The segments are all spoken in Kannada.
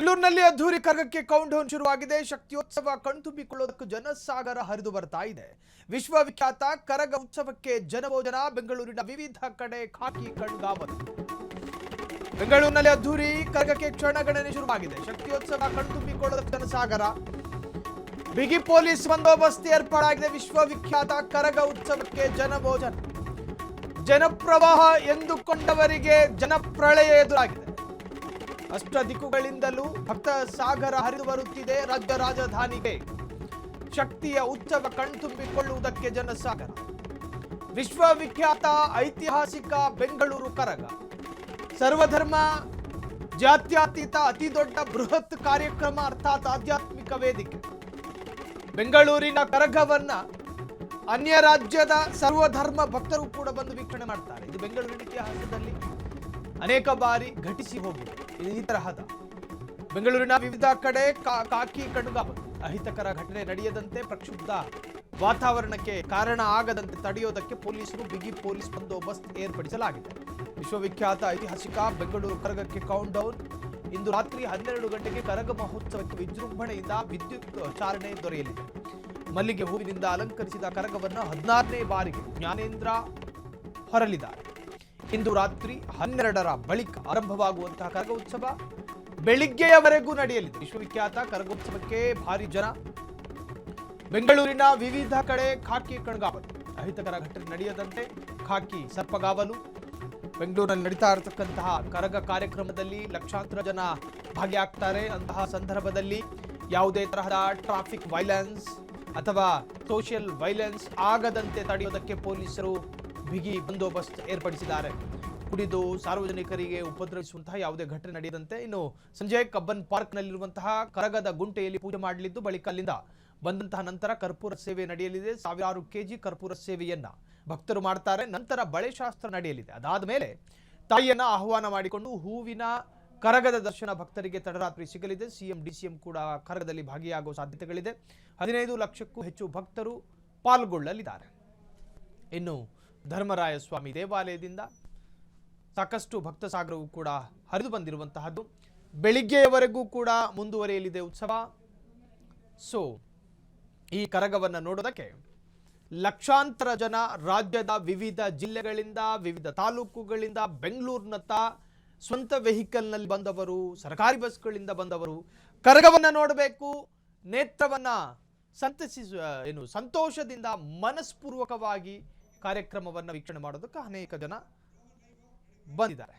ಬೆಂಗಳೂರಿನಲ್ಲಿ ಅದ್ದೂರಿ ಕರಗಕ್ಕೆ ಕೌಂಟ್ ಡೌನ್ ಶುರುವಾಗಿದೆ. ಶಕ್ತಿಯೋತ್ಸವ ಕಣ್ತುಂಬಿಕೊಳ್ಳೋದಕ್ಕೆ ಜನಸಾಗರ ಹರಿದು ಬರ್ತಾ ಇದೆ. ವಿಶ್ವವಿಖ್ಯಾತ ಕರಗ ಉತ್ಸವಕ್ಕೆ ಜನಭೋಜನ. ಬೆಂಗಳೂರಿನ ವಿವಿಧ ಕಡೆ ಖಾಕಿ ಕಣ್ಗಾವಲು. ಬೆಂಗಳೂರಿನಲ್ಲಿ ಅದ್ದೂರಿ ಕರಗಕ್ಕೆ ಕ್ಷಣಗಣನೆ ಶುರುವಾಗಿದೆ. ಶಕ್ತಿಯೋತ್ಸವ ಕಣ್ತುಂಬಿಕೊಳ್ಳೋದಕ್ಕೆ ಜನಸಾಗರ. ಬಿಗಿ ಪೊಲೀಸ್ ಬಂದೋಬಸ್ತ್ ಏರ್ಪಾಡಾಗಿದೆ. ವಿಶ್ವವಿಖ್ಯಾತ ಕರಗ ಉತ್ಸವಕ್ಕೆ ಜನಭೋಜನ. ಜನಪ್ರವಾಹ ಎಂದುಕೊಂಡವರಿಗೆ ಜನಪ್ರಳಯ ಎದುರಾಗಿದೆ. ಅಷ್ಟ ದಿಕ್ಕುಗಳಿಂದಲೂ ಭಕ್ತ ಸಾಗರ ಹರಿದು ಬರುತ್ತಿದೆ. ರಾಜ್ಯ ರಾಜಧಾನಿಗೆ ಶಕ್ತಿಯ ಉತ್ಸವ ಕಣ್ತುಂಬಿಕೊಳ್ಳುವುದಕ್ಕೆ ಜನಸಾಗರ. ವಿಶ್ವವಿಖ್ಯಾತ ಐತಿಹಾಸಿಕ ಬೆಂಗಳೂರು ಕರಗ ಸರ್ವಧರ್ಮ ಜಾತ್ಯತೀತ ಅತಿ ದೊಡ್ಡ ಬೃಹತ್ ಕಾರ್ಯಕ್ರಮ, ಅರ್ಥಾತ್ ಆಧ್ಯಾತ್ಮಿಕ ವೇದಿಕೆ. ಬೆಂಗಳೂರಿನ ಕರಗವನ್ನ ಅನ್ಯ ರಾಜ್ಯದ ಸರ್ವಧರ್ಮ ಭಕ್ತರು ಕೂಡ ಬಂದು ವೀಕ್ಷಣೆ ಮಾಡ್ತಾರೆ. ಇದು ಬೆಂಗಳೂರಿನ ಇತಿಹಾಸದಲ್ಲಿ ಅನೇಕ ಬಾರಿ ಘಟಿಸಿ ಹೋಗಿದೆ. ಈ ತರಹದ ಬೆಂಗಳೂರಿನ ವಿವಿಧ ಕಡೆ ಖಾಕಿ ಕಣ್ಗಾವಲು. ಅಹಿತಕರ ಘಟನೆ ನಡೆಯದಂತೆ, ಪ್ರಕ್ಷುಬ್ಧ ವಾತಾವರಣಕ್ಕೆ ಕಾರಣ ಆಗದಂತೆ ತಡೆಯೋದಕ್ಕೆ ಪೊಲೀಸರು ಬಿಗಿ ಪೊಲೀಸ್ ಬಂದೋಬಸ್ತ್ ಏರ್ಪಡಿಸಲಾಗಿದೆ. ವಿಶ್ವವಿಖ್ಯಾತ ಐತಿಹಾಸಿಕ ಬೆಂಗಳೂರು ಕರಗಕ್ಕೆ ಕೌಂಟ್ ಡೌನ್. ಇಂದು ರಾತ್ರಿ 12 ಗಂಟೆಗೆ ಕರಗ ಮಹೋತ್ಸವಕ್ಕೆ ವಿಜೃಂಭಣೆಯಿಂದ ವಿದ್ಯುತ್ ಚಾಲನೆ ದೊರೆಯಲಿದೆ. ಮಲ್ಲಿಗೆ ಹೂವಿನಿಂದ ಅಲಂಕರಿಸಿದ ಕರಗವನ್ನು 16ನೇ ಬಾರಿಗೆ ಜ್ಞಾನೇಂದ್ರ ಹೊರಲಿದ್ದಾರೆ. ಇಂದು ರಾತ್ರಿ 12ರ ಬಳಿಕ ಆರಂಭವಾಗುವಂತಹ ಕರಗ ಉತ್ಸವ ಬೆಳಿಗ್ಗೆಯವರೆಗೂ ನಡೆಯಲಿದೆ. ವಿಶ್ವವಿಖ್ಯಾತ ಕರಗೋತ್ಸವಕ್ಕೆ ಭಾರಿ ಜನ. ಬೆಂಗಳೂರಿನ ವಿವಿಧ ಕಡೆ ಖಾಕಿ ಕಣ್ಗಾವಲು. ಅಹಿತಕರ ಘಟನೆ ನಡೆಯದಂತೆ ಖಾಕಿ ಸರ್ಪಗಾವಲು. ಬೆಂಗಳೂರಿನಲ್ಲಿ ನಡೀತಾ ಇರತಕ್ಕಂತಹ ಕರಗ ಕಾರ್ಯಕ್ರಮದಲ್ಲಿ ಲಕ್ಷಾಂತರ ಜನ ಭಾಗಿಯಾಗ್ತಾರೆ. ಅಂತಹ ಸಂದರ್ಭದಲ್ಲಿ ಯಾವುದೇ ತರಹದ ಟ್ರಾಫಿಕ್ ವೈಲೆನ್ಸ್ ಅಥವಾ ಸೋಷಿಯಲ್ ವೈಲೆನ್ಸ್ ಆಗದಂತೆ ತಡೆಯೋದಕ್ಕೆ ಪೊಲೀಸರು ಬಿಗಿ ಬಂದೋಬಸ್ತ್ ಏರ್ಪಡಿಸಿದ್ದಾರೆ. ಕುಡಿದು ಸಾರ್ವಜನಿಕರಿಗೆ ಉಪದ್ರವಿಸುವಂತಹ ಯಾವುದೇ ಘಟನೆ ನಡೆಯದಂತೆ. ಇನ್ನು ಸಂಜೆ ಕಬ್ಬನ್ ಪಾರ್ಕ್ ನಲ್ಲಿರುವಂತಹ ಕರಗದ ಗುಂಟೆಯಲ್ಲಿ ಪೂಜೆ ಮಾಡಲಿದ್ದು, ಬಳಿಕ ಅಲ್ಲಿಂದ ಬಂದಂತಹ ನಂತರ ಕರ್ಪೂರ ಸೇವೆ ನಡೆಯಲಿದೆ. 1000 ಕೆಜಿ ಕರ್ಪೂರ ಸೇವೆಯನ್ನ ಭಕ್ತರು ಮಾಡ್ತಾರೆ. ನಂತರ ಬಳೆ ಶಾಸ್ತ್ರ ನಡೆಯಲಿದೆ. ಅದಾದ ಮೇಲೆ ತಾಯಿಯನ್ನ ಆಹ್ವಾನ ಮಾಡಿಕೊಂಡು ಹೂವಿನ ಕರಗದ ದರ್ಶನ ಭಕ್ತರಿಗೆ ತಡರಾತ್ರಿ ಸಿಗಲಿದೆ. ಸಿಎಂ ಡಿಸಿಎಂ ಕೂಡ ಕರಗದಲ್ಲಿ ಭಾಗಿಯಾಗುವ ಸಾಧ್ಯತೆಗಳಿದೆ. 15 ಲಕ್ಷಕ್ಕೂ ಹೆಚ್ಚು ಭಕ್ತರು ಪಾಲ್ಗೊಳ್ಳಲಿದ್ದಾರೆ. ಇನ್ನು ಧರ್ಮರಾಯ ಸ್ವಾಮಿ ದೇವಾಲಯದಿಂದ ಸಾಕಷ್ಟು ಭಕ್ತ ಸಾಗರವು ಕೂಡ ಹರಿದು ಬಂದಿರುವಂತಹದ್ದು. ಬೆಳಿಗ್ಗೆಯವರೆಗೂ ಕೂಡ ಮುಂದುವರಿಯಲಿದೆ ಉತ್ಸವ. ಸೊ ಈ ಕರಗವನ್ನು ನೋಡೋದಕ್ಕೆ ಲಕ್ಷಾಂತರ ಜನ ರಾಜ್ಯದ ವಿವಿಧ ಜಿಲ್ಲೆಗಳಿಂದ, ವಿವಿಧ ತಾಲೂಕುಗಳಿಂದ, ಬೆಂಗಳೂರಿನತ್ತ ಸ್ವಂತ ವೆಹಿಕಲ್ನಲ್ಲಿ ಬಂದವರು, ಸರ್ಕಾರಿ ಬಸ್ಗಳಿಂದ ಬಂದವರು ಕರಗವನ್ನು ನೋಡಬೇಕು, ನೇತ್ರವನ್ನ ಸಂತೋಷದಿಂದ ಮನಸ್ಪೂರ್ವಕವಾಗಿ ಕಾರ್ಯಕ್ರಮವನ್ನು ವೀಕ್ಷಣೆ ಮಾಡೋದಕ್ಕೆ ಅನೇಕ ಜನ ಬಂದಿದ್ದಾರೆ.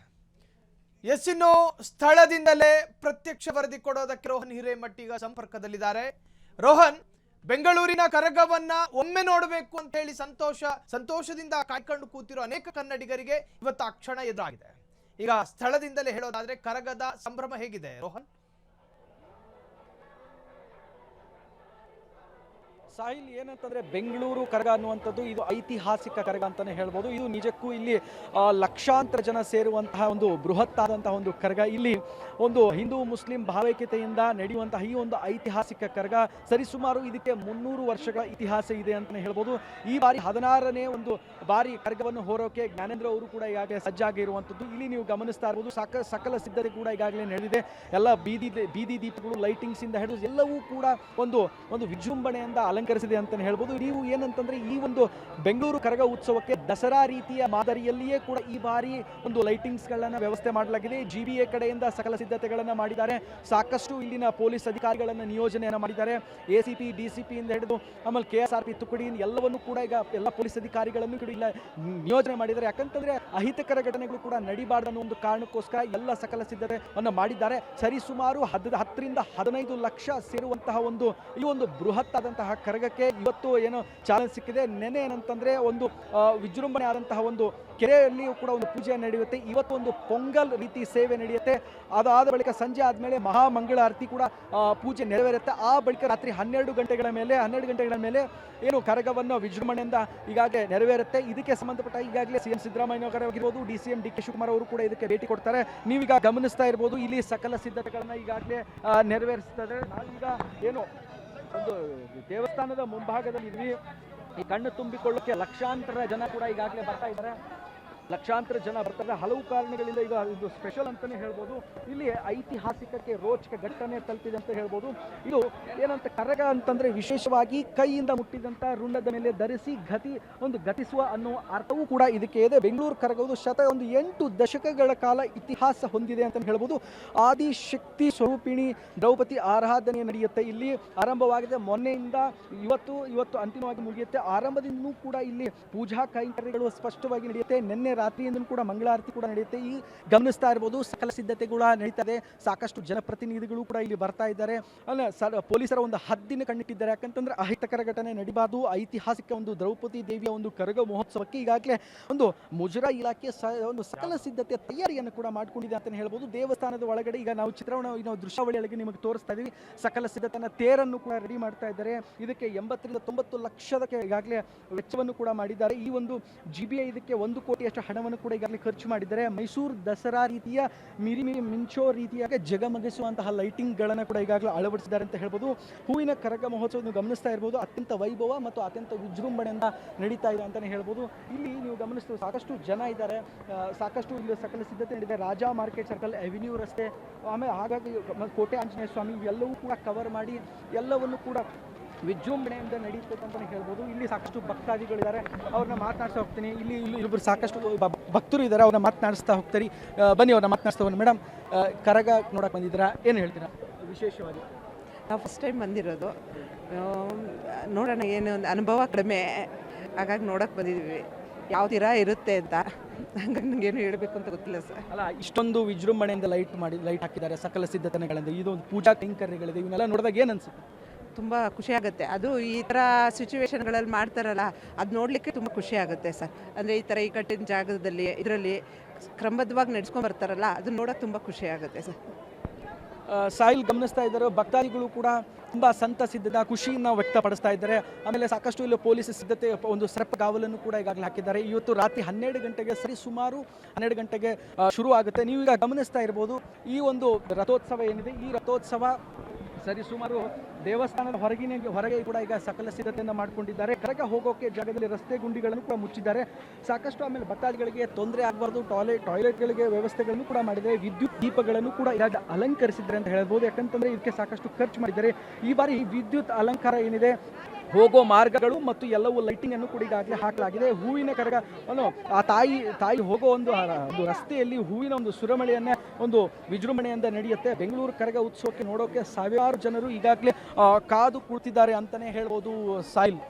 ಇನ್ನು ಸ್ಥಳದಿಂದಲೇ ಪ್ರತ್ಯಕ್ಷ ವರದಿ ಕೊಡೋದಕ್ಕೆ ರೋಹನ್ ಹಿರೇಮಠ್ ಈಗ ಸಂಪರ್ಕದಲ್ಲಿದ್ದಾರೆ. ರೋಹನ್, ಬೆಂಗಳೂರಿನ ಕರಗವನ್ನ ಒಮ್ಮೆ ನೋಡಬೇಕು ಅಂತ ಹೇಳಿ ಸಂತೋಷದಿಂದ ಕಾಯ್ಕೊಂಡು ಕೂತಿರೋ ಅನೇಕ ಕನ್ನಡಿಗರಿಗೆ ಇವತ್ತು ಆ ಕ್ಷಣ ಎದುರಾಗಿದೆ. ಈಗ ಸ್ಥಳದಿಂದಲೇ ಹೇಳೋದಾದ್ರೆ ಕರಗದ ಸಂಭ್ರಮ ಹೇಗಿದೆ ರೋಹನ್? ಸಾಹಿಲ್, ಏನಂತಂದ್ರೆ ಬೆಂಗಳೂರು ಕರಗ ಅನ್ನುವಂಥದ್ದು ಇದು ಐತಿಹಾಸಿಕ ಕರಗ ಅಂತಾನೆ ಹೇಳ್ಬೋದು. ಇದು ನಿಜಕ್ಕೂ ಇಲ್ಲಿ ಲಕ್ಷಾಂತರ ಜನ ಸೇರುವಂತಹ ಒಂದು ಬೃಹತ್ತಾದಂತಹ ಒಂದು ಕರಗ. ಇಲ್ಲಿ ಒಂದು ಹಿಂದೂ ಮುಸ್ಲಿಂ ಭಾವೈಕ್ಯತೆಯಿಂದ ನಡೆಯುವಂತಹ ಈ ಒಂದು ಐತಿಹಾಸಿಕ ಕರಗ ಸರಿಸುಮಾರು ಇದಕ್ಕೆ 300 ವರ್ಷಗಳ ಇತಿಹಾಸ ಇದೆ ಅಂತಾನೆ ಹೇಳ್ಬೋದು. ಈ ಬಾರಿ 16ನೇ ಒಂದು ಬಾರಿ ಕರಗವನ್ನು ಹೊರೋಕೆ ಜ್ಞಾನೇಂದ್ರ ಅವರು ಕೂಡ ಈಗಾಗಲೇ ಸಜ್ಜಾಗಿರುವಂಥದ್ದು. ಇಲ್ಲಿ ನೀವು ಗಮನಿಸ್ತಾ ಇರ್ಬೋದು, ಸಕಲ ಸಿದ್ಧತೆ ಕೂಡ ಈಗಾಗಲೇ ನಡೆದಿದೆ. ಎಲ್ಲ ಬೀದಿ ದೀಪಗಳು, ಲೈಟಿಂಗ್ಸ್ ಇಂದ ಹಿಡಿದು ಎಲ್ಲವೂ ಕೂಡ ಒಂದು ವಿಜೃಂಭಣೆಯಿಂದ ಅಲಂಕರಿಸಿದೆ ಅಂತಾನೆ ಹೇಳ್ಬೋದು. ನೀವು ಏನಂತಂದ್ರೆ ಈ ಒಂದು ಬೆಂಗಳೂರು ಕರಗ ಉತ್ಸವಕ್ಕೆ ದಸರಾ ರೀತಿಯ ಮಾದರಿಯಲ್ಲಿಯೇ ಕೂಡ ಈ ಬಾರಿ ಒಂದು ಲೈಟಿಂಗ್ಸ್ ಗಳನ್ನ ವ್ಯವಸ್ಥೆ ಮಾಡಲಾಗಿದೆ. GBA ಕಡೆಯಿಂದ ಸಕಲ ಸಿದ್ಧತೆಗಳನ್ನ ಮಾಡಿದ್ದಾರೆ. ಸಾಕಷ್ಟು ಇಲ್ಲಿನ ಪೊಲೀಸ್ ಅಧಿಕಾರಿಗಳನ್ನ ನಿಯೋಜನೆಯನ್ನ ಮಾಡಿದ್ದಾರೆ. ACP DCP ಇಂದ ಹಿಡಿದು ಆಮೇಲೆ KSRP ತುಕಡಿ ಎಲ್ಲವನ್ನು ಕೂಡ ಈಗ ಎಲ್ಲ ಪೊಲೀಸ್ ಅಧಿಕಾರಿಗಳನ್ನು ಕೂಡ ಇಲ್ಲ ನಿಯೋಜನೆ ಮಾಡಿದ್ದಾರೆ. ಯಾಕಂತಂದ್ರೆ ಅಹಿತಕರ ಘಟನೆಗಳು ಕೂಡ ನಡಿಬಾರ್ದು ಅನ್ನೋ ಒಂದು ಕಾರಣಕ್ಕೋಸ್ಕರ ಎಲ್ಲ ಸಕಲ ಸಿದ್ಧತೆಯನ್ನು ಮಾಡಿದ್ದಾರೆ. ಸರಿಸುಮಾರು 10 ರಿಂದ 15 ಲಕ್ಷ ಸೇರುವಂತಹ ಈ ಒಂದು ಬೃಹತ್ ಆದಂತಹ ಕರಗಕ್ಕೆ ಇವತ್ತು ಏನು ಚಾಲನೆ ಸಿಕ್ಕಿದೆ. ನೆನೆ ಏನಂತಂದ್ರೆ ಒಂದು ವಿಜೃಂಭಣೆ ಆದಂತಹ ಒಂದು ಕೆರೆಯಲ್ಲಿಯೂ ಕೂಡ ಒಂದು ಪೂಜೆ ನಡೆಯುತ್ತೆ. ಇವತ್ತು ಒಂದು ಪೊಂಗಲ್ ರೀತಿ ಸೇವೆ ನಡೆಯುತ್ತೆ. ಅದಾದ ಬಳಿಕ ಸಂಜೆ ಆದ್ಮೇಲೆ ಮಹಾಮಂಗಳಾರತಿ ಕೂಡ ಪೂಜೆ ನೆರವೇರುತ್ತೆ. ಆ ಬಳಿಕ ರಾತ್ರಿ 12 ಗಂಟೆಗಳ ಮೇಲೆ ಏನು ಕರಗವನ್ನು ವಿಜೃಂಭಣೆಯಿಂದ ಈಗಾಗಲೇ ನೆರವೇರುತ್ತೆ. ಇದಕ್ಕೆ ಸಂಬಂಧಪಟ್ಟ ಈಗಾಗಲೇ CM Siddaramaiah ಅವರಾಗಿರ್ಬೋದು, DCM DK Shivakumar ಅವರು ಕೂಡ ಇದಕ್ಕೆ ಭೇಟಿ ಕೊಡ್ತಾರೆ. ನೀವೀಗ ಗಮನಿಸ್ತಾ ಇರ್ಬೋದು, ಇಲ್ಲಿ ಸಕಲ ಸಿದ್ಧತೆಗಳನ್ನ ಈಗಾಗಲೇ ನೆರವೇರಿಸ್ತಾರೆ. ನಾವೀಗ ಏನು ಒಂದು ದೇವಸ್ಥಾನದ ಮುಂಭಾಗದಲ್ಲಿ ಈ ಕಣ್ಣು ತುಂಬಿಕೊಳ್ಳಕ್ಕೆ ಲಕ್ಷಾಂತರ ಜನ ಕೂಡ ಈಗಾಗಲೇ ಬರ್ತಾ ಇದ್ದಾರೆ. ಲಕ್ಷಾಂತರ ಜನ ಬರ್ತಾರೆ. ಹಲವು ಕಾರಣಗಳಿಂದ ಈಗ ಇದು ಸ್ಪೆಷಲ್ ಅಂತಾನೆ ಹೇಳ್ಬೋದು. ಇಲ್ಲಿ ಐತಿಹಾಸಿಕಕ್ಕೆ ರೋಚಕ ಘಟ್ಟನೆ ತಲುಪಿದೆ ಅಂತ ಹೇಳ್ಬೋದು. ಇದು ಏನಂತ ಕರಗ ಅಂತಂದ್ರೆ ವಿಶೇಷವಾಗಿ ಕೈಯಿಂದ ಮುಟ್ಟಿದಂತ ರುಂಡದ ಮೇಲೆ ಧರಿಸಿ ಗತಿಸುವ ಅನ್ನೋ ಅರ್ಥವೂ ಕೂಡ ಇದಕ್ಕೆ ಇದೆ. ಬೆಂಗಳೂರು ಕರಗವುದು 8 ದಶಕಗಳ ಕಾಲ ಇತಿಹಾಸ ಹೊಂದಿದೆ ಅಂತ ಹೇಳ್ಬೋದು. ಆದಿಶಕ್ತಿ ಸ್ವರೂಪಿಣಿ ದ್ರೌಪದಿ ಆರಾಧನೆ ನಡೆಯುತ್ತೆ ಇಲ್ಲಿ. ಆರಂಭವಾಗಿದೆ ಮೊನ್ನೆಯಿಂದ ಇವತ್ತು ಅಂತಿಮವಾಗಿ ಮುಗಿಯುತ್ತೆ. ಆರಂಭದಿಂದಲೂ ಕೂಡ ಇಲ್ಲಿ ಪೂಜಾ ಕೈಂಕರ್ಯಗಳು ಸ್ಪಷ್ಟವಾಗಿ ನಡೆಯುತ್ತೆ. ನಿನ್ನೆ ರಾತ್ರಿಯಿಂದ ಕೂಡ ಮಂಗಳಾರತಿ ಕೂಡ ನಡೆಯುತ್ತೆ. ಈ ಗಮನಿಸ್ತಾ ಇರ್ಬೋದು ಸಕಲ ಸಿದ್ಧತೆಗಳು ನಡೀತದೆ. ಸಾಕಷ್ಟು ಜನಪ್ರತಿನಿಧಿಗಳು ಕೂಡ ಇಲ್ಲಿ ಬರ್ತಾ ಇದ್ದಾರೆ. ಪೊಲೀಸರ ಒಂದು ಹದ್ದಿನ ಕಣ್ಣಿಟ್ಟಿದ್ದಾರೆ. ಯಾಕಂತಂದ್ರೆ ಅಹಿತಕರ ಘಟನೆ ನಡಿಬಾರ್ದು. ಐತಿಹಾಸಿಕ ಒಂದು ದ್ರೌಪದಿ ದೇವಿಯ ಒಂದು ಕರಗ ಮಹೋತ್ಸವಕ್ಕೆ ಈಗಾಗಲೇ ಒಂದು ಮುಜರಾ ಇಲಾಖೆ ಒಂದು ಸಕಲ ಸಿದ್ಧತೆಯ ತಯಾರಿಯನ್ನು ಕೂಡ ಮಾಡ್ಕೊಂಡಿದೆ ಅಂತ ಹೇಳ್ಬೋದು. ದೇವಸ್ಥಾನದ ಒಳಗಡೆ ಈಗ ನಾವು ದೃಶ್ಯಾವಳಿಯೊಳಗೆ ನಿಮಗೆ ತೋರಿಸ್ತಾ ಇದೀವಿ. ಸಕಲ ಸಿದ್ಧತೆಯ ತೇರನ್ನು ಕೂಡ ರೆಡಿ ಮಾಡ್ತಾ ಇದ್ದಾರೆ. ಇದಕ್ಕೆ 80 ರಿಂದ 90 ಲಕ್ಷದಕ್ಕೆ ಈಗಾಗಲೇ ವೆಚ್ಚವನ್ನು ಕೂಡ ಮಾಡಿದ್ದಾರೆ. ಈ ಒಂದು GBI ಇದಕ್ಕೆ 1 ಕೋಟಿಯಷ್ಟು ಹಣವನ್ನು ಕೂಡ ಈಗಾಗಲೇ ಖರ್ಚು ಮಾಡಿದ್ದಾರೆ. ಮೈಸೂರು ದಸರಾ ರೀತಿಯ ಮಿರಿ ಮಿಂಚೋ ರೀತಿಯಾಗಿ ಜಗಮಗಿಸುವಂತಹ ಲೈಟಿಂಗ್ ಗಳನ್ನ ಕೂಡ ಈಗಾಗಲೇ ಅಳವಡಿಸಿದ್ದಾರೆ ಅಂತ ಹೇಳ್ಬೋದು. ಹೂವಿನ ಕರಗ ಮಹೋತ್ಸವ ಗಮನಿಸ್ತಾ ಇರ್ಬೋದು. ಅತ್ಯಂತ ವೈಭವ ಮತ್ತು ಅತ್ಯಂತ ವಿಜೃಂಭಣೆಯಿಂದ ನಡೀತಾ ಇದೆ ಅಂತಾನೆ ಹೇಳ್ಬೋದು. ಇಲ್ಲಿ ನೀವು ಗಮನಿಸ್ತೀವಿ ಸಾಕಷ್ಟು ಜನ ಇದ್ದಾರೆ. ಸಾಕಷ್ಟು ಇಲ್ಲಿ ಸಕಲ ಸಿದ್ಧತೆ ನಡೆದಿದೆ. ರಾಜಾ ಮಾರ್ಕೆಟ್ ಸರ್ಕಲ್, ಅವೆನ್ಯೂ ರಸ್ತೆ, ಆಮೇಲೆ ಹಾಗಾಗಿ ಕೋಟೆ ಆಂಜನೇಯ ಸ್ವಾಮಿ ಇವೆಲ್ಲವೂ ಕೂಡ ಕವರ್ ಮಾಡಿ ಎಲ್ಲವನ್ನು ಕೂಡ ವಿಜೃಂಭಣೆಯಿಂದ ನಡೀತದೆ ಅಂತಲೇ ಹೇಳ್ಬೋದು. ಇಲ್ಲಿ ಸಾಕಷ್ಟು ಭಕ್ತಾದಿಗಳಿದ್ದಾರೆ. ಅವ್ರನ್ನ ಮಾತನಾಡಿಸ್ತಾ ಹೋಗ್ತೀನಿ. ಇಲ್ಲಿ ಇಬ್ಬರು ಸಾಕಷ್ಟು ಭಕ್ತರು ಇದ್ದಾರೆ. ಅವ್ರನ್ನ ಮಾತನಾಡಿಸ್ತಾ ಹೋಗ್ತಾರೆ. ಬನ್ನಿ ಅವ್ರನ್ನ ಮಾತನಾಡಿಸ್ತಾ ಹೋಗಿ. ಮೇಡಮ್, ಕರಗ ನೋಡಕ್ಕೆ ಬಂದಿದ್ದೀರಾ, ಏನು ಹೇಳ್ತೀರಾ ವಿಶೇಷವಾಗಿ? ನಾವು ಫಸ್ಟ್ ಟೈಮ್ ಬಂದಿರೋದು. ನೋಡೋಣ, ಏನು ಒಂದು ಅನುಭವ ಕಡಿಮೆ, ಹಾಗಾಗಿ ನೋಡೋಕೆ ಬಂದಿದ್ದೀವಿ ಯಾವ ಥರ ಇರುತ್ತೆ ಅಂತ. ಹಂಗಾಗಿ ನನಗೇನು ಹೇಳಬೇಕು ಅಂತ ಗೊತ್ತಿಲ್ಲ ಸರ್. ಅಲ್ಲ, ಇಷ್ಟೊಂದು ವಿಜೃಂಭಣೆಯಿಂದ ಲೈಟ್ ಹಾಕಿದ್ದಾರೆ. ಸಕಲ ಸಿದ್ಧತೆಗಳಿಂದ ಇದೊಂದು ಪೂಜಾ ಕೈಂಕರ್ಯಗಳಿದೆ. ಇವನ್ನೆಲ್ಲ ನೋಡಿದಾಗ ಏನು ಅನ್ಸುತ್ತೆ? ತುಂಬ ಖುಷಿಯಾಗುತ್ತೆ. ಅದು ಈ ಥರ ಸಿಚುವೇಶನ್ಗಳಲ್ಲಿ ಮಾಡ್ತಾರಲ್ಲ, ಅದು ನೋಡಲಿಕ್ಕೆ ತುಂಬ ಖುಷಿ ಆಗುತ್ತೆ ಸರ್. ಅಂದರೆ ಈ ಥರ ಈ ಕಟ್ಟಿನ ಜಾಗದಲ್ಲಿ ಇದರಲ್ಲಿ ಕ್ರಮಬದ್ಧವಾಗಿ ನಡೆಸ್ಕೊಂಡು ಬರ್ತಾರಲ್ಲ, ಅದನ್ನ ನೋಡೋಕೆ ತುಂಬ ಖುಷಿ ಆಗುತ್ತೆ ಸರ್. ಸಾಯಿಲ್ ಗಮನಿಸ್ತಾ ಇದ್ದಾರೆ. ಭಕ್ತಾದಿಗಳು ಕೂಡ ತುಂಬ ಸಂತಸಿದ್ದ ಖುಷಿಯನ್ನು ವ್ಯಕ್ತಪಡಿಸ್ತಾ ಇದ್ದಾರೆ. ಆಮೇಲೆ ಸಾಕಷ್ಟು ಇಲ್ಲಿ ಪೊಲೀಸ್ ಸಿದ್ಧತೆ ಒಂದು ಕಾವಲನ್ನು ಕೂಡ ಈಗಾಗಲೇ ಹಾಕಿದ್ದಾರೆ. ಇವತ್ತು ರಾತ್ರಿ 12 ಗಂಟೆಗೆ ಸುಮಾರು 12 ಗಂಟೆಗೆ ಶುರು ಆಗುತ್ತೆ. ನೀವು ಈಗ ಗಮನಿಸ್ತಾ ಇರ್ಬೋದು ಈ ಒಂದು ರಥೋತ್ಸವ ಏನಿದೆ. ಈ ರಥೋತ್ಸವ ಸುಮಾರು ದೇವಸ್ಥಾನದ ಹೊರಗೆ ಕೂಡ ಈಗ ಸಕಲ ಸಿದ್ಧತೆಯನ್ನು ಮಾಡ್ಕೊಂಡಿದ್ದಾರೆ. ಕರಗ ಹೋಗೋಕೆ ಜಾಗದಲ್ಲಿ ರಸ್ತೆ ಗುಂಡಿಗಳನ್ನು ಕೂಡ ಮುಚ್ಚಿದ್ದಾರೆ ಸಾಕಷ್ಟು. ಆಮೇಲೆ ಭಕ್ತಾದಿಗಳಿಗೆ ತೊಂದರೆ ಆಗಬಾರ್ದು ಟಾಯ್ಲೆಟ್ಗಳಿಗೆ ವ್ಯವಸ್ಥೆಗಳನ್ನು ಕೂಡ ಮಾಡಿದ್ದಾರೆ. ವಿದ್ಯುತ್ ದೀಪಗಳನ್ನು ಕೂಡ ಈಗ ಅಲಂಕರಿಸಿದ್ದಾರೆ ಅಂತ ಹೇಳ್ಬೋದು. ಯಾಕಂತಂದ್ರೆ ಇದಕ್ಕೆ ಸಾಕಷ್ಟು ಖರ್ಚು ಮಾಡಿದ್ದಾರೆ. ಈ ಬಾರಿ ವಿದ್ಯುತ್ ಅಲಂಕಾರ ಏನಿದೆ, ಹೋಗೋ ಮಾರ್ಗಗಳು ಮತ್ತು ಎಲ್ಲವೂ ಲೈಟಿಂಗ್ ಅನ್ನು ಕೂಡ ಈಗಾಗಲೇ ಹಾಕಲಾಗಿದೆ. ಹೂವಿನ ಕರಗ ಆ ತಾಯಿ ಹೋಗೋ ಒಂದು ರಸ್ತೆಯಲ್ಲಿ ಹೂವಿನ ಒಂದು ಸುರಮಳೆಯನ್ನ ಒಂದು ವಿಜೃಂಭಣೆಯಿಂದ ನಡೆಯುತ್ತೆ. ಬೆಂಗಳೂರು ಕರಗ ಉತ್ಸವಕ್ಕೆ ನೋಡೋಕೆ ಸಾವಿರಾರು ಜನರು ಈಗಾಗಲೇ ಕಾದು ಕೂರ್ತಿದ್ದಾರೆ ಅಂತಾನೆ ಹೇಳ್ಬೋದು. Soil,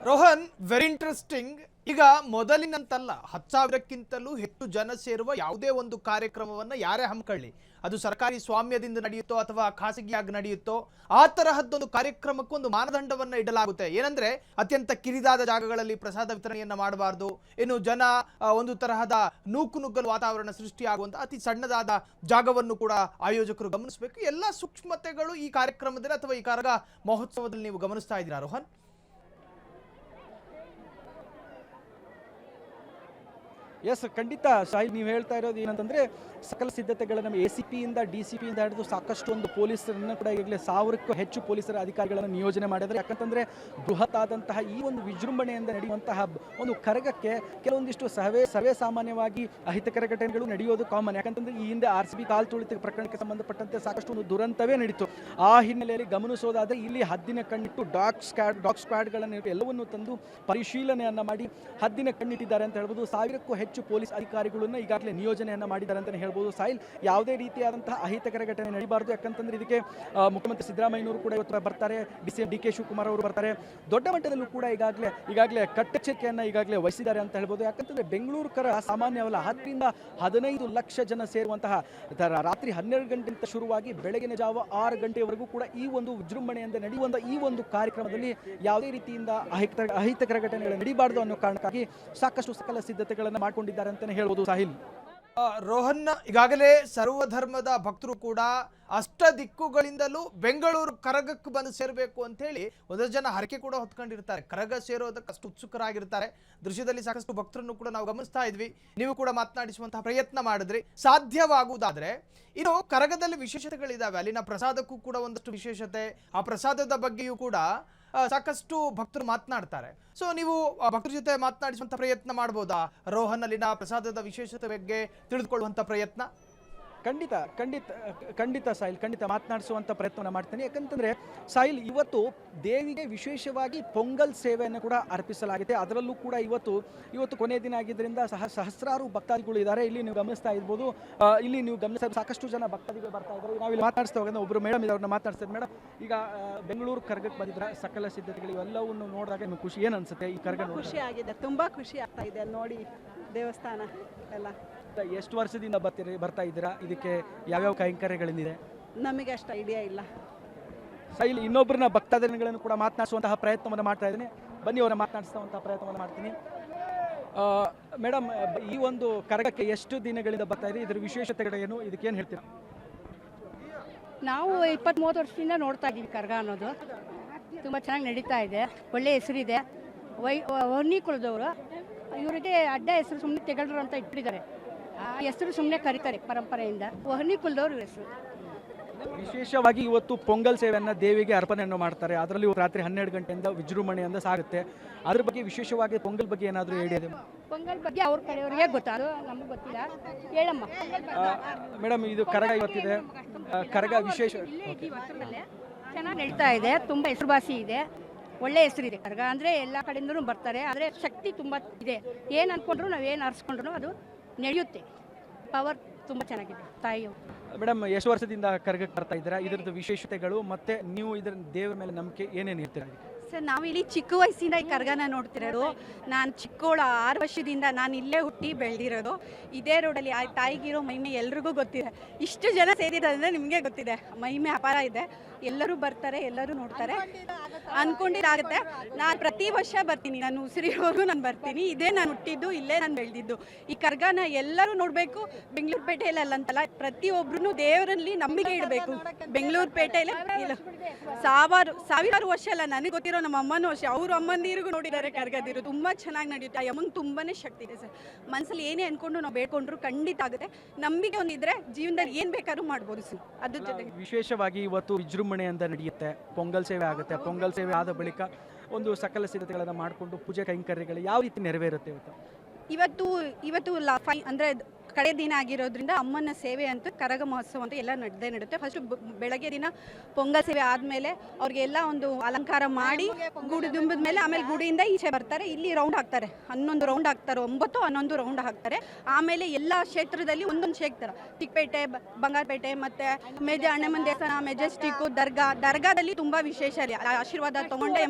Rohan, very interesting. ಈಗ ಮೊದಲಿನಂತಲ್ಲ, 10,000ಕ್ಕಿಂತಲೂ ಹೆಚ್ಚು ಜನ ಸೇರುವ ಯಾವುದೇ ಒಂದು ಕಾರ್ಯಕ್ರಮವನ್ನು ಯಾರೇ ಹಮ್ಮಿಕೊಳ್ಳಿ, ಅದು ಸರ್ಕಾರಿ ಸ್ವಾಮ್ಯದಿಂದ ನಡೆಯುತ್ತೋ ಅಥವಾ ಖಾಸಗಿಯಾಗಿ ನಡೆಯುತ್ತೋ, ಆ ತರಹದ್ದೊಂದು ಕಾರ್ಯಕ್ರಮಕ್ಕೂ ಒಂದು ಮಾನದಂಡವನ್ನು ಇಡಲಾಗುತ್ತೆ. ಏನಂದ್ರೆ ಅತ್ಯಂತ ಕಿರಿದಾದ ಜಾಗಗಳಲ್ಲಿ ಪ್ರಸಾದ ವಿತರಣೆಯನ್ನ ಮಾಡಬಾರ್ದು. ಇನ್ನು ಜನ ಒಂದು ತರಹದ ನೂಕುನುಗ್ಗಲು ವಾತಾವರಣ ಸೃಷ್ಟಿಯಾಗುವಂತ ಅತಿ ಸಣ್ಣದಾದ ಜಾಗವನ್ನು ಕೂಡ ಆಯೋಜಕರು ಗಮನಿಸಬೇಕು. ಎಲ್ಲ ಸೂಕ್ಷ್ಮತೆಗಳು ಈ ಕಾರ್ಯಕ್ರಮದಲ್ಲಿ ಅಥವಾ ಈ ಕರಗ ಮಹೋತ್ಸವದಲ್ಲಿ ನೀವು ಗಮನಿಸ್ತಾ ಇದ್ದೀರಾ ರೋಹನ್? ಎಸ್, ಖಂಡಿತ ಸಾಯಿಲ್, ನೀವು ಹೇಳ್ತಾ ಇರೋದು ಏನಂತಂದ್ರೆ ಸಕಲ ಸಿದ್ಧತೆಗಳ ನಮ್ಮ ACP ಇಂದ DCP ಇಂದ ಹಿಡಿದು ಸಾಕಷ್ಟು ಒಂದು ಪೊಲೀಸರನ್ನು ಕೂಡ ಈಗಲೇ 1000ಕ್ಕೂ ಹೆಚ್ಚು ಪೊಲೀಸರ ಅಧಿಕಾರಿಗಳನ್ನು ನಿಯೋಜನೆ ಮಾಡಿದ್ದಾರೆ. ಯಾಕಂತಂದ್ರೆ ಬೃಹತ್ ಆದಂತಹ ಈ ಒಂದು ವಿಜೃಂಭಣೆಯಿಂದ ನಡೆಯುವಂತಹ ಒಂದು ಕರಗಕ್ಕೆ ಕೆಲವೊಂದಿಷ್ಟು ಸರ್ವೇ ಸಾಮಾನ್ಯವಾಗಿ ಅಹಿತಕರ ಘಟನೆಗಳು ನಡೆಯೋದು ಕಾಮನ್. ಯಾಕಂತಂದ್ರೆ ಈ ಹಿಂದೆ RCB ಕಾಲ್ ತುಳಿತ ಪ್ರಕರಣಕ್ಕೆ ಸಂಬಂಧಪಟ್ಟಂತೆ ಸಾಕಷ್ಟು ಒಂದು ದುರಂತವೇ ನಡೀತು. ಆ ಹಿನ್ನೆಲೆಯಲ್ಲಿ ಗಮನಿಸೋದಾದ್ರೆ ಇಲ್ಲಿ ಹದ್ದಿನ ಕಣ್ಣಿಟ್ಟು ಡಾಗ್ ಸ್ಕ್ವಾಡ್ಗಳನ್ನು ಎಲ್ಲವನ್ನು ತಂದು ಪರಿಶೀಲನೆಯನ್ನ ಮಾಡಿ ಹದ್ದಿನ ಕಣ್ಣಿಟ್ಟಿದ್ದಾರೆ ಅಂತ ಹೇಳ್ಬೋದು. 1000ಕ್ಕೂ ಹೆಚ್ಚು ಪೊಲೀಸ್ ಅಧಿಕಾರಿಗಳನ್ನು ಈಗಾಗಲೇ ನಿಯೋಜನೆಯನ್ನ ಮಾಡಿದ್ದಾರೆ ಅಂತ ಹೇಳ್ಬೋದು. ಸಾಯಿಲ್, ಯಾವುದೇ ರೀತಿಯಾದಂತಹ ಅಹಿತಕರ ಘಟನೆ ನಡೀಬಾರದು. ಯಾಕಂತಂದ್ರೆ ಇದಕ್ಕೆ ಮುಖ್ಯಮಂತ್ರಿ ಸಿದ್ದರಾಮಯ್ಯನವರು ಕೂಡ ಇವತ್ತು ಬರ್ತಾರೆ, DCM DK ಶಿವಕುಮಾರ್ ಅವರು ಬರ್ತಾರೆ. ದೊಡ್ಡ ಮಟ್ಟದಲ್ಲೂ ಕೂಡ ಈಗಾಗಲೇ ಕಟ್ಟೆಚ್ಚರಿಕೆಯನ್ನ ಈಗಾಗಲೇ ವಹಿಸಿದ್ದಾರೆ ಅಂತ ಹೇಳ್ಬೋದು. ಯಾಕಂತಂದ್ರೆ ಬೆಂಗಳೂರು ಕರ ಸಾಮಾನ್ಯವಲ್ಲ, 10 ರಿಂದ 15 ಲಕ್ಷ ಜನ ಸೇರುವಂತಹ ರಾತ್ರಿ 12 ಗಂಟೆಯಿಂದ ಶುರುವಾಗಿ ಬೆಳಗಿನ ಜಾವ 6 ಗಂಟೆಯವರೆಗೂ ಕೂಡ ಈ ಒಂದು ವಿಜೃಂಭಣೆಯಿಂದ ನಡೆಯುವಂತ ಈ ಒಂದು ಕಾರ್ಯಕ್ರಮದಲ್ಲಿ ಯಾವುದೇ ರೀತಿಯಿಂದ ಅಹಿತಕರ ಘಟನೆಗಳು ನಡೀಬಾರದು ಅನ್ನೋ ಕಾರಣಕ್ಕಾಗಿ ಸಾಕಷ್ಟು ಸಕಲ ಸಿದ್ಧತೆಗಳನ್ನು ಮಾಡಿಕೊಂಡಿದ್ದಾರೆ ಅಂತಾನೆ ಹೇಳ್ಬೋದು. ಸಾಹಿಲ್, ರೋಹನ್, ಈಗಾಗಲೇ ಸರ್ವಧರ್ಮದ ಭಕ್ತರು ಕೂಡ ಅಷ್ಟ ದಿಕ್ಕುಗಳಿಂದಲೂ ಬೆಂಗಳೂರು ಕರಗಕ್ಕೆ ಬಂದು ಸೇರಬೇಕು ಅಂತ ಹೇಳಿ ಒಂದಷ್ಟು ಜನ ಹರಕೆ ಕೂಡ ಹೊತ್ಕೊಂಡಿರ್ತಾರೆ. ಕರಗ ಸೇರೋದಕ್ಕೆ ಅಷ್ಟು ಉತ್ಸುಕರಾಗಿರ್ತಾರೆ. ದೃಶ್ಯದಲ್ಲಿ ಸಾಕಷ್ಟು ಭಕ್ತರನ್ನು ಕೂಡ ನಾವು ಗಮನಿಸ್ತಾ ಇದ್ವಿ. ನೀವು ಕೂಡ ಮಾತನಾಡಿಸುವಂತಹ ಪ್ರಯತ್ನ ಮಾಡಿದ್ರಿ. ಸಾಧ್ಯವಾಗುವುದಾದ್ರೆ ಇನ್ನು ಕರಗದಲ್ಲಿ ವಿಶೇಷತೆಗಳಿದಾವೆ. ಅಲ್ಲಿನ ಪ್ರಸಾದಕ್ಕೂ ಕೂಡ ಒಂದಷ್ಟು ವಿಶೇಷತೆ, ಆ ಪ್ರಸಾದದ ಬಗ್ಗೆಯೂ ಕೂಡ ಸಾಕಷ್ಟು ಭಕ್ತರು ಮಾತನಾಡ್ತಾರೆ. ಸೊ ನೀವು ಭಕ್ತರ ಜೊತೆ ಮಾತನಾಡಿಸುವಂತ ಪ್ರಯತ್ನ ಮಾಡ್ಬೋದಾ? ರೋಹನ್ ಅಲ್ಲಿನ ಪ್ರಸಾದದ ವಿಶೇಷತೆ ಬಗ್ಗೆ ತಿಳಿದುಕೊಳ್ಳುವಂತ ಪ್ರಯತ್ನ? ಖಂಡಿತ ಸಾಯಿಲ್, ಖಂಡಿತ ಮಾತನಾಡಿಸುವಂಥ ಪ್ರಯತ್ನವನ್ನು ಮಾಡ್ತೀನಿ. ಯಾಕಂತಂದರೆ ಸಾಯಿಲ್, ಇವತ್ತು ದೇವಿಗೆ ವಿಶೇಷವಾಗಿ ಪೊಂಗಲ್ ಸೇವೆಯನ್ನು ಕೂಡ ಅರ್ಪಿಸಲಾಗಿದೆ. ಅದರಲ್ಲೂ ಕೂಡ ಇವತ್ತು ಕೊನೆಯ ದಿನ ಆಗಿದ್ದರಿಂದ ಸಹಸ್ರಾರು ಭಕ್ತಾದಿಗಳು ಇದ್ದಾರೆ. ಇಲ್ಲಿ ನೀವು ಗಮನಿಸ್ತಾ ಇರ್ಬೋದು, ಇಲ್ಲಿ ನೀವು ಗಮನಿಸ್ತಾ ಸಾಕಷ್ಟು ಜನ ಭಕ್ತಾದಿಗಳು ಬರ್ತಾ ಇದ್ದಾರೆ. ನಾವಿಲ್ಲಿ ಮಾತನಾಡಿಸ್ತಾ ಹೋಗೋಣ, ಒಬ್ಬರು ಮೇಡಮ್ ಅವ್ರನ್ನ ಮಾತನಾಡ್ತಾರೆ. ಮೇಡಮ್, ಈಗ ಬೆಂಗಳೂರು ಕರ್ಗಕ್ಕೆ ಬಂದಿದ್ರೆ ಸಕಲ ಸಿದ್ಧತೆಗಳು ಇವೆಲ್ಲವನ್ನು ನೋಡಿದಾಗ ನಿಮ್ಗೆ ಖುಷಿ ಏನು ಅನ್ಸುತ್ತೆ? ಈ ಕರ್ಗ ಖುಷಿ ಆಗಿದೆ, ತುಂಬ ಖುಷಿ ಆಗ್ತಾ ಇದೆ ನೋಡಿ ದೇವಸ್ಥಾನ ಎಲ್ಲ. ಎಷ್ಟು ವರ್ಷದಿಂದ ಬರ್ತಾ ಇದ್ದೀರಾ? ಇದಕ್ಕೆ ಯಾವ್ಯಾವ ಕೈಂಕರ್ಯಗಳಿದೆ? ನಮಗೆ ಅಷ್ಟು ಐಡಿಯಾ ಇಲ್ಲ. ಇಲ್ಲಿ ಇನ್ನೊಬ್ಬರನ್ನ ಭಕ್ತಾದಿಗಳನ್ನು ಕೂಡ ಮಾತನಾಡಿಸುವಂತಹ ಪ್ರಯತ್ನವನ್ನು ಮಾಡ್ತಾ ಇದ್ದೀನಿ. ಬನ್ನಿ, ಅವರ ಮಾತನಾಡಿಸುವಂತಹ ಪ್ರಯತ್ನವನ್ನು ಮಾಡ್ತೀನಿ. ಮೇಡಮ್, ಈ ಒಂದು ಕರಗಕ್ಕೆ ಎಷ್ಟು ದಿನಗಳಿಂದ ಬರ್ತಾ ಇದ್ದೀರಿ? ಇದರ ವಿಶೇಷತೆಗಳೇನು? ಇದಕ್ಕೇನು ಹೇಳ್ತೀರಾ? ನಾವು 20-30 ವರ್ಷದಿಂದ ನೋಡ್ತಾ ಇದ್ದೀವಿ ಕರಗ ಅನ್ನೋದು. ತುಂಬ ಚೆನ್ನಾಗಿ ನಡೀತಾ ಇದೆ, ಒಳ್ಳೆ ಹೆಸರಿದೆ. ವರ್ಣಿ ಕುಲದವರು ಇವರಿಗೆ ಅಡ್ಡ ಹೆಸರು ಸುಮ್ಮನೆ ತೆಗಳ್ರು ಅಂತ ಇಟ್ಟಿದ್ದಾರೆ. ಆ ಹೆಸರು ಸುಮ್ಮನೆ ಕರೀತಾರೆ ಪರಂಪರೆಯಿಂದ. ವರ್ಣಿ ಕುಲದವ್ರ ಹೆಸರು. ವಿಶೇಷವಾಗಿ ಇವತ್ತು ಪೊಂಗಲ್ ಸೇವೆಯನ್ನು ದೇವಿಗೆ ಅರ್ಪಣೆಯನ್ನು ಮಾಡ್ತಾರೆ. ಅದರಲ್ಲಿ ರಾತ್ರಿ 12 ಗಂಟೆಯಿಂದ ವಿಜೃಂಭಣೆಯಿಂದ ಸಾಗುತ್ತೆ. ಅದ್ರ ಬಗ್ಗೆ ವಿಶೇಷವಾಗಿ ಪೊಂಗಲ್ ಬಗ್ಗೆ ಏನಾದರೂ ಹೇಳಿದೆ? ಪೊಂಗಲ್ ಬಗ್ಗೆ ಅವ್ರ ಕಡೆಯವರಿಗೆ ಗೊತ್ತಾ, ಅದು ನಮಗೆ ಗೊತ್ತಿಲ್ಲ. ಹೇಳಮ್ಮ ಮೇಡಮ್. ಇದು ಕರಗ ಇವತ್ತಿದೆ, ಕರಗ ವಿಶೇಷ ಚೆನ್ನಾಗಿ ನಡೀತಾ ಇದೆ, ತುಂಬ ಹೆಸರುವಾಸಿ ಇದೆ, ಒಳ್ಳೆ ಹೆಸರಿದೆ. ಕರಗ ಅಂದರೆ ಎಲ್ಲ ಕಡೆಯಿಂದನೂ ಬರ್ತಾರೆ. ಆದರೆ ಶಕ್ತಿ ತುಂಬ ಇದೆ. ಏನು ಅಂದ್ಕೊಂಡ್ರು, ನಾವು ಏನು ಅರ್ಸ್ಕೊಂಡ್ರು ಅದು ನಡೆಯುತ್ತೆ. ಪವರ್ ತುಂಬ ಚೆನ್ನಾಗಿದೆ ತಾಯಿಯು. ಮೇಡಮ್, ಎಷ್ಟು ವರ್ಷದಿಂದ ಕರಗಕ್ಕೆ ಬರ್ತಾ ಇದ್ದೀರಾ? ಇದರದ್ದು ವಿಶೇಷತೆಗಳು ಮತ್ತು ನೀವು ಇದರ ದೇವರ ಮೇಲೆ ನಂಬಿಕೆ ಏನೇನು ಇರ್ತೀರಾ? ಸರ್, ನಾವು ಇಲ್ಲಿ ಚಿಕ್ಕ ವಯಸ್ಸಿಂದ ಈ ಕರ್ಗನ ನೋಡ್ತಿರೋದು. ನಾನು ಚಿಕ್ಕವಳು 6 ವರ್ಷದಿಂದ ನಾನು ಇಲ್ಲೇ ಹುಟ್ಟಿ ಬೆಳೆದಿರೋದು. ಇದೇ ರೋಡಲ್ಲಿ ಆ ತಾಯಿಗಿರೋ ಮಹಿಮೆ ಎಲ್ರಿಗೂ ಗೊತ್ತಿದೆ. ಇಷ್ಟು ಜನ ಸೇರಿರೋದ್ರಿಂದ ನಿಮಗೆ ಗೊತ್ತಿದೆ, ಮಹಿಮೆ ಅಪಾರ ಇದೆ. ಎಲ್ಲರೂ ಬರ್ತಾರೆ, ಎಲ್ಲರೂ ನೋಡ್ತಾರೆ. ಅಂದ್ಕೊಂಡಿದ್ದಾಗುತ್ತೆ. ನಾನು ಪ್ರತಿ ವರ್ಷ ಬರ್ತೀನಿ, ನಾನು ಉಸಿರಿರೋರ್ಗೂ ನಾನು ಬರ್ತೀನಿ. ಇದೇ ನಾನು ಹುಟ್ಟಿದ್ದು, ಇಲ್ಲೇ ನಾನು ಬೆಳೆದಿದ್ದು. ಈ ಕರ್ಗನ ಎಲ್ಲರೂ ನೋಡಬೇಕು. ಬೆಂಗಳೂರು ಪೇಟೆಯಲ್ಲಿ ಅಲ್ಲಂತಲ್ಲ, ಪ್ರತಿಯೊಬ್ಬರೂ ದೇವರಲ್ಲಿ ನಂಬಿಕೆ ಇಡಬೇಕು. ಬೆಂಗಳೂರು ಪೇಟೆಯಲ್ಲಿ ಇಲ್ಲ, ಸಾವಿರಾರು ವರ್ಷ ಅಲ್ಲ, ನನಗೆ ಗೊತ್ತಿರೋ ನಮ್ಮ ಅಮ್ಮನೂ ಅಷ್ಟೇ, ಅವ್ರ ಅಮ್ಮಂದಿರಿಗೂ ನೋಡಿದ್ದಾರೆ ಕರ್ಗದಿರು. ತುಂಬ ಚೆನ್ನಾಗಿ ನಡೆಯುತ್ತೆ. ಆ ಅಮ್ಮಂಗೆ ತುಂಬಾ ಶಕ್ತಿ ಇದೆ ಸರ್. ಮನಸ್ಸಲ್ಲಿ ಏನೇ ಅಂದ್ಕೊಂಡು ನಾವು ಬೇಡ್ಕೊಂಡ್ರು ಖಂಡಿತ ಆಗುತ್ತೆ. ನಂಬಿಕೆ ಒಂದಿದ್ರೆ ಜೀವನದಲ್ಲಿ ಏನು ಬೇಕಾದ್ರೂ ಮಾಡ್ಬೋದು ಸರ್. ಅದ್ರ ಜೊತೆಗೆ ವಿಶೇಷವಾಗಿ ಇವತ್ತು ವಿಜೃಂಭಣೆಯಿಂದ ನಡೆಯುತ್ತೆ, ಪೊಂಗಲ್ ಸೇವೆ ಆಗುತ್ತೆ. ಪೊಂಗಲ್ ಸೇವೆ ಆದ ಬಳಿಕ ಒಂದು ಸಕಲ ಸಿದ್ಧತೆಗಳನ್ನು ಮಾಡಿಕೊಂಡು ಪೂಜೆ ಕೈಂಕರ್ಯಗಳು ಯಾವ ರೀತಿ ನೆರವೇರುತ್ತೆ ಇವತ್ತು ಅಂದರೆ ಕಡೆ ದಿನ ಆಗಿರೋದ್ರಿಂದ ಅಮ್ಮನ ಸೇವೆ ಅಂತ ಕರಗ ಮಹೋತ್ಸವ ಅಂತ ಎಲ್ಲ ನಡುತ್ತೆ. ಫಸ್ಟ್ ಬೆಳಗ್ಗೆ ದಿನ ಪೊಂಗಲ್ ಸೇವೆ ಆದಮೇಲೆ ಅವ್ರಿಗೆಲ್ಲ ಒಂದು ಅಲಂಕಾರ ಮಾಡಿ ಗುಡಿ ತುಂಬಿದ ಮೇಲೆ ಆಮೇಲೆ ಗುಡಿಯಿಂದ ಈಚೆ ಬರ್ತಾರೆ. ಇಲ್ಲಿ ರೌಂಡ್ ಹಾಕ್ತಾರೆ, 11 ರೌಂಡ್ ಹಾಕ್ತಾರೆ, 9-11 ರೌಂಡ್ ಹಾಕ್ತಾರೆ. ಆಮೇಲೆ ಎಲ್ಲ ಕ್ಷೇತ್ರದಲ್ಲಿ ಒಂದೊಂದು ಕ್ಷೇತ್ರ, ಚಿಕ್ಕಪೇಟೆ, ಬಂಗಾರಪೇಟೆ, ಮತ್ತು ಅಣ್ಣಮ್ಮನ ದೇವಸ್ಥಾನ, ಮೆಜೆಸ್ಟಿಕ್ಕು, ದರ್ಗಾದಲ್ಲಿ ತುಂಬ ವಿಶೇಷ. ಅಲ್ಲಿ ಆಶೀರ್ವಾದ ತೊಗೊಂಡೆ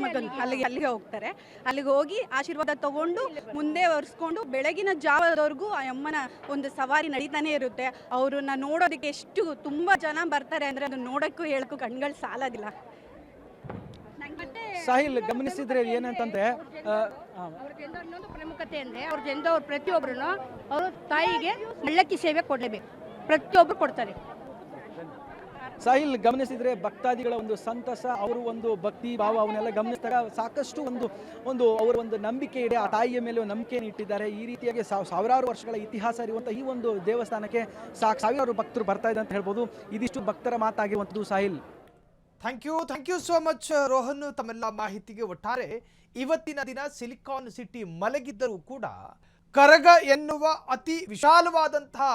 ಅಲ್ಲಿಗೆ ಹೋಗ್ತಾರೆ. ಅಲ್ಲಿಗೆ ಹೋಗಿ ಆಶೀರ್ವಾದ ತೊಗೊಂಡು ಮುಂದೆ ಒರೆಸ್ಕೊಂಡು ಬೆಳಗಿನ ಜಾವದವರೆಗೂ ಆ ಅಮ್ಮನ ಒಂದು ಸವಾರಿ ನಡೀತಾನೆ ಇರುತ್ತೆ. ಅವ್ರನ್ನ ನೋಡೋದಕ್ಕೆ ಎಷ್ಟು ತುಂಬ ಜನ ಬರ್ತಾರೆ ಅಂದರೆ ಅದನ್ನ ನೋಡೋಕ್ಕೂ ಹೇಳಕ್ಕೂ ಕಣ್ಗಳು ಸಾಲೋದಿಲ್ಲ. ಸಾಹಿಲ್, ಗಮನಿಸಿದ್ರೆ ಏನಂತಂದ್ರೆ ಅವ್ರದ್ದು ಇನ್ನೊಂದು ಪ್ರಮುಖತೆ ಅಂದರೆ ಅವ್ರ ಪ್ರತಿಯೊಬ್ಬರು ಅವರು ತಾಯಿಗೆ ಮಳ್ಳಕ್ಕಿ ಸೇವೆ ಕೊಡಲೇಬೇಕು. ಪ್ರತಿಯೊಬ್ಬರು ಕೊಡ್ತಾರೆ. ಸಾಹಿಲ್, ಗಮನಿಸಿದ್ರೆ ಭಕ್ತಾದಿಗಳ ಒಂದು ಸಂತಸ, ಅವರು ಒಂದು ಭಕ್ತಿ ಭಾವ ಅವನ್ನೆಲ್ಲ ಗಮನಿಸಿದಾಗ ಸಾಕಷ್ಟು ಒಂದು ಅವರ ಒಂದು ನಂಬಿಕೆ ಇದೆ. ಆ ತಾಯಿಯ ಮೇಲೆ ನಂಬಿಕೆಯನ್ನು ಇಟ್ಟಿದ್ದಾರೆ. ಈ ರೀತಿಯಾಗಿ ಸಾವಿರಾರು ವರ್ಷಗಳ ಇತಿಹಾಸ ಇರುವಂಥ ಈ ಒಂದು ದೇವಸ್ಥಾನಕ್ಕೆ ಸಾವಿರಾರು ಭಕ್ತರು ಬರ್ತಾ ಇದೆ ಅಂತ ಹೇಳ್ಬೋದು. ಇದಿಷ್ಟು ಭಕ್ತರ ಮಾತಾಗಿರುವಂಥದ್ದು. Sahil, thank you so much Rohan, ತಮ್ಮೆಲ್ಲ ಮಾಹಿತಿಗೆ. ಒಟ್ಟಾರೆ ಇವತ್ತಿನ ದಿನ ಸಿಲಿಕಾನ್ ಸಿಟಿ ಮಲಗಿದ್ದರೂ ಕೂಡ ಕರಗ ಎನ್ನುವ ಅತಿ ವಿಶಾಲವಾದಂತಹ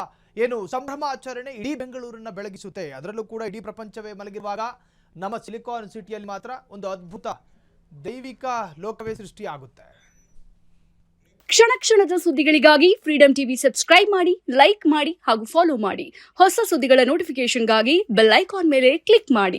ಸಂಭ್ರಮಾಚರಣೆ ಇಡೀ ಬೆಂಗಳೂರನ್ನ ಬೆಳಗಿಸುತ್ತೆ. ಅದರಲ್ಲೂ ಕೂಡ ಇಡೀ ಪ್ರಪಂಚವೇ ಮಲಗಿರುವಾಗ ನಮ್ಮ ಸಿಲಿಕಾನ್ ಸಿಟಿಯಲ್ಲಿ ಮಾತ್ರ ಒಂದು ಅದ್ಭುತ ದೈವಿಕ ಲೋಕವೇ ಸೃಷ್ಟಿಯಾಗುತ್ತೆ. ಕ್ಷಣದ ಸುದ್ದಿಗಳಿಗಾಗಿ ಫ್ರೀಡಂ ಟಿವಿ ಸಬ್ಸ್ಕ್ರೈಬ್ ಮಾಡಿ, ಲೈಕ್ ಮಾಡಿ ಹಾಗೂ ಫಾಲೋ ಮಾಡಿ. ಹೊಸ ಸುದ್ದಿಗಳ ನೋಟಿಫಿಕೇಶನ್ಗಾಗಿ ಬೆಲ್ ಐಕಾನ್ ಮೇಲೆ ಕ್ಲಿಕ್ ಮಾಡಿ.